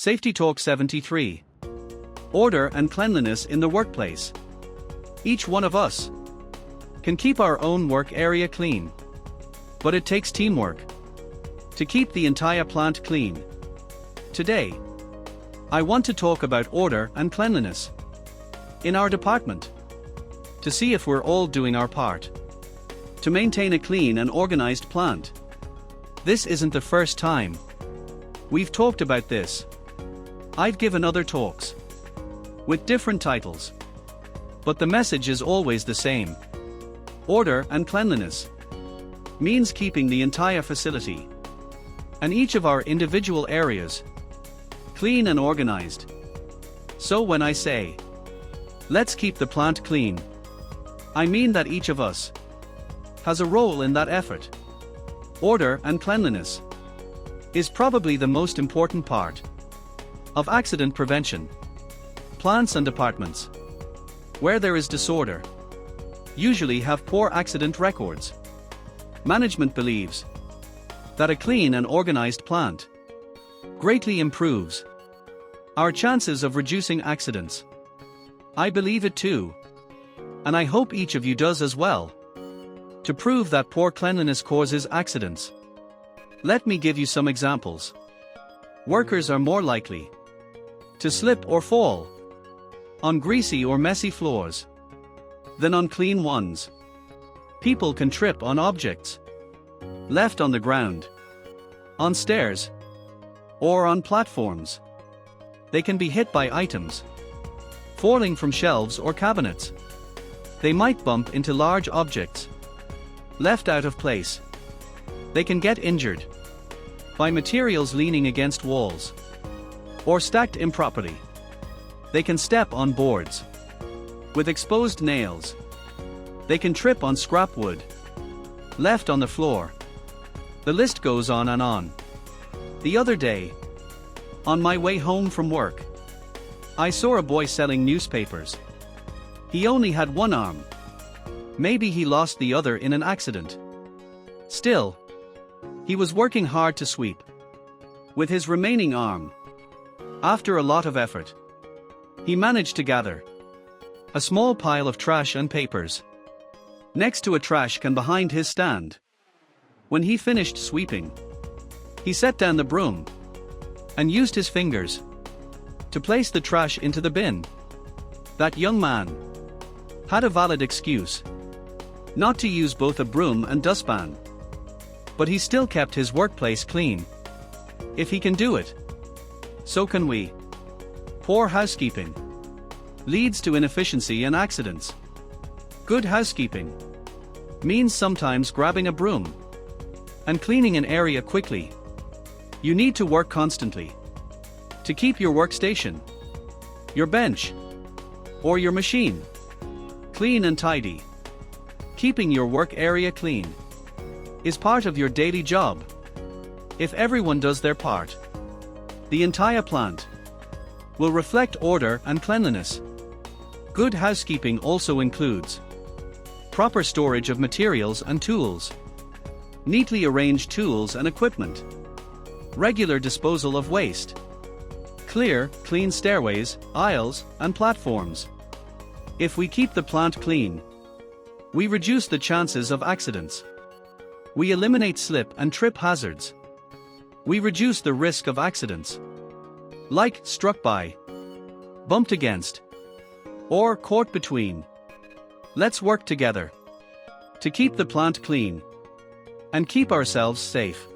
Safety Talk 73. Order and cleanliness in the workplace. Each one of us can keep our own work area clean. But it takes teamwork to keep the entire plant clean. Today, I want to talk about order and cleanliness in our department, to see if we're all doing our part to maintain a clean and organized plant. This isn't the first time we've talked about this. I've given other talks with different titles, but the message is always the same. Order and cleanliness means keeping the entire facility and each of our individual areas clean and organized. So when I say, let's keep the plant clean, I mean that each of us has a role in that effort. Order and cleanliness is probably the most important part of accident prevention. Plants and departments where there is disorder usually have poor accident records. Management believes that a clean and organized plant greatly improves our chances of reducing accidents. I believe it too, and I hope each of you does as well. To prove that poor cleanliness causes accidents, let me give you some examples. Workers are more likely to slip or fall on greasy or messy floors than on clean ones. People can trip on objects left on the ground, on stairs, or on platforms. They can be hit by items falling from shelves or cabinets. They might bump into large objects left out of place. They can get injured by materials leaning against walls or stacked improperly. They can step on boards with exposed nails. They can trip on scrap wood left on the floor. The list goes on and on. The other day, on my way home from work, I saw a boy selling newspapers. He only had one arm. Maybe he lost the other in an accident. Still, he was working hard to sweep with his remaining arm. After a lot of effort, he managed to gather a small pile of trash and papers next to a trash can behind his stand. When he finished sweeping, he set down the broom and used his fingers to place the trash into the bin. That young man had a valid excuse not to use both a broom and dustpan, but he still kept his workplace clean. If he can do it, so can we. Poor housekeeping leads to inefficiency and accidents. Good housekeeping means sometimes grabbing a broom and cleaning an area quickly. You need to work constantly to keep your workstation, your bench, or your machine clean and tidy. Keeping your work area clean is part of your daily job. If everyone does their part, the entire plant will reflect order and cleanliness. Good housekeeping also includes proper storage of materials and tools, neatly arranged tools and equipment, regular disposal of waste, clear, clean stairways, aisles, and platforms. If we keep the plant clean, we reduce the chances of accidents. We eliminate slip and trip hazards. We reduce the risk of accidents, like struck by, bumped against, or caught between. Let's work together to keep the plant clean and keep ourselves safe.